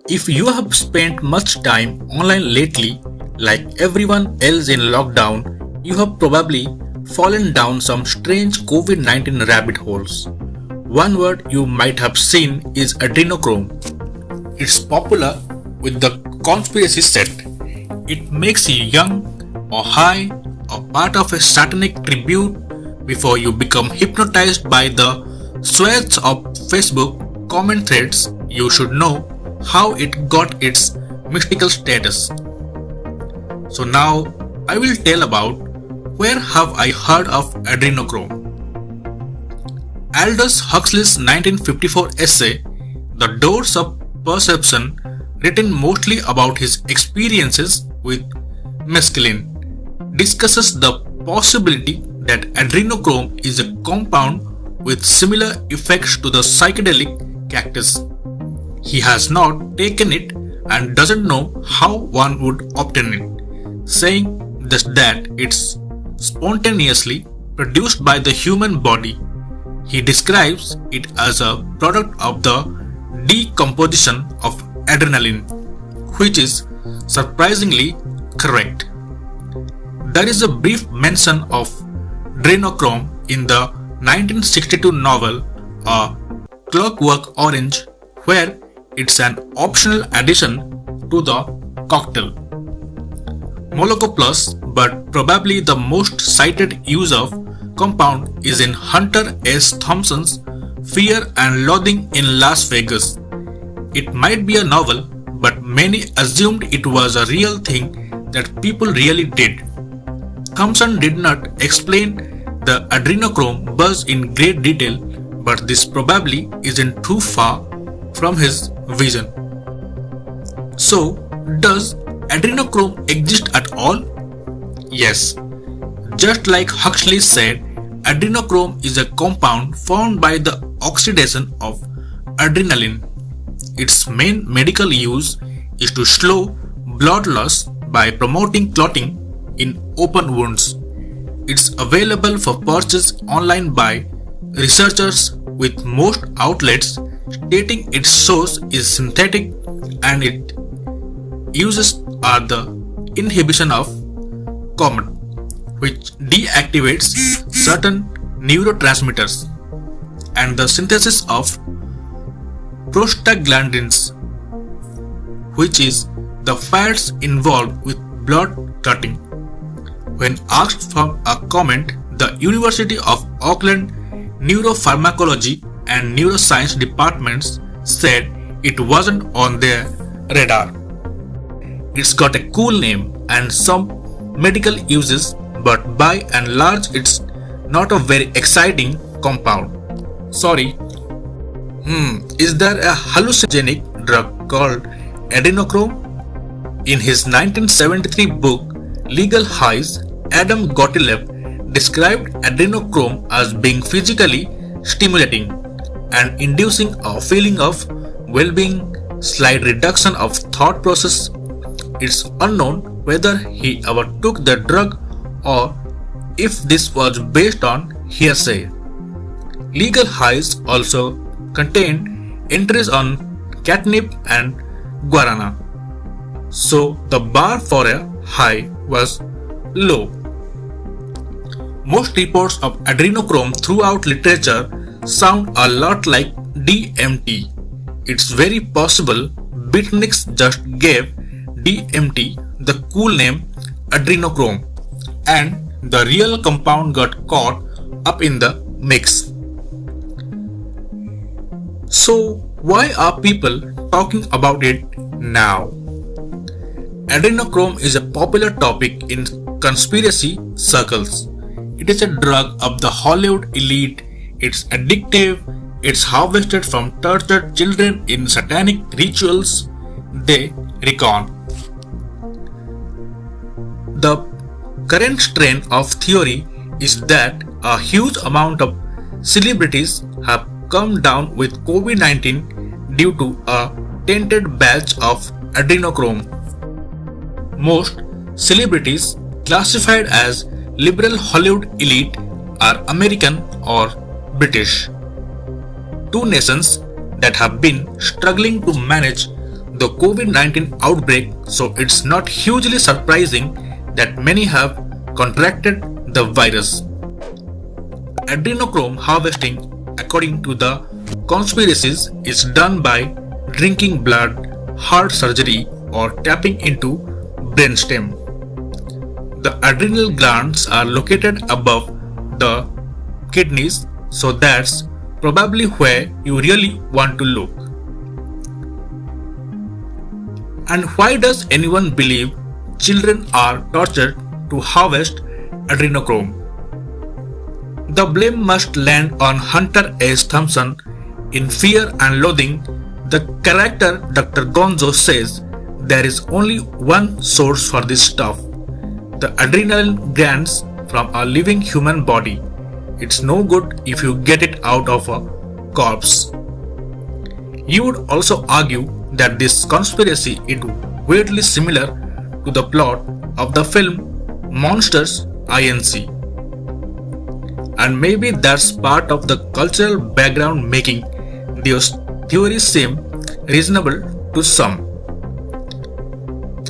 If you have spent much time online lately, like everyone else in lockdown, you have probably fallen down some strange COVID 19 rabbit holes. One word you might have seen is adrenochrome. It's popular with the conspiracy set. It makes you young or high or part of a satanic tribute before you become hypnotized by the swaths of Facebook comment threads. You should know how it got its mystical status. So now I will tell about where have I heard of adrenochrome. Aldous Huxley's 1954 essay, The Doors of Perception, written mostly about his experiences with mescaline, discusses the possibility that adrenochrome is a compound with similar effects to the psychedelic cactus. He has not taken it and doesn't know how one would obtain it, saying just that it's spontaneously produced by the human body. He describes it as a product of the decomposition of adrenaline, which is surprisingly correct. There is a brief mention of adrenochrome in the 1962 novel A Clockwork Orange, where it's an optional addition to the cocktail. Moloko Plus, but probably the most cited use of compound is in Hunter S. Thompson's Fear and Loathing in Las Vegas. It might be a novel, but many assumed it was a real thing that people really did. Thompson did not explain the adrenochrome buzz in great detail, but this probably isn't too far from his vision. So, does adrenochrome exist at all? Yes. Just like Huxley said, adrenochrome is a compound formed by the oxidation of adrenaline. Its main medical use is to slow blood loss by promoting clotting in open wounds. It's available for purchase online by researchers, with most outlets stating its source is synthetic and its uses are the inhibition of comet, which deactivates certain neurotransmitters, and the synthesis of prostaglandins, which is the fats involved with blood clotting. When asked for a comment, the University of Auckland Neuropharmacology and Neuroscience departments said it wasn't on their radar. It's got a cool name and some medical uses, but by and large it's not a very exciting compound. Sorry. Is there a hallucinogenic drug called adrenochrome? In his 1973 book Legal Highs, Adam Gottlieb described adrenochrome as being physically stimulating and inducing a feeling of well-being, slight reduction of thought process. It's unknown whether he ever took the drug or if this was based on hearsay. Legal Highs also contained entries on catnip and guarana, so the bar for a high was low. Most reports of adrenochrome throughout literature sound a lot like DMT. It's very possible beatniks just gave DMT the cool name adrenochrome, and the real compound got caught up in the mix. So why are people talking about it now? Adrenochrome is a popular topic in conspiracy circles. It is a drug of the Hollywood elite. It's addictive. It's harvested from tortured children in satanic rituals they recount. The current strain of theory is that a huge amount of celebrities have come down with COVID-19 due to a tainted batch of adrenochrome. Most celebrities classified as liberal Hollywood elite are American or British, two nations that have been struggling to manage the COVID-19 outbreak, so it's not hugely surprising that many have contracted the virus. Adrenochrome harvesting, according to the conspiracies, is done by drinking blood, heart surgery, or tapping into brainstem. The adrenal glands are located above the kidneys, so that's probably where you really want to look. And why does anyone believe children are tortured to harvest adrenochrome? The blame must land on Hunter S. Thompson. In Fear and Loathing, the character Dr. Gonzo says there is only one source for this stuff: the adrenal glands from a living human body. It's no good if you get it out of a corpse. You would also argue that this conspiracy is weirdly similar to the plot of the film Monsters Inc. And maybe that's part of the cultural background making those theories seem reasonable to some.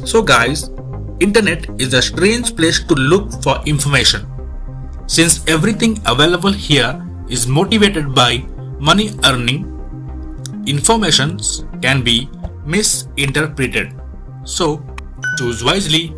So guys, internet is a strange place to look for information, since everything available here is motivated by money earning. Information can be misinterpreted, so choose wisely.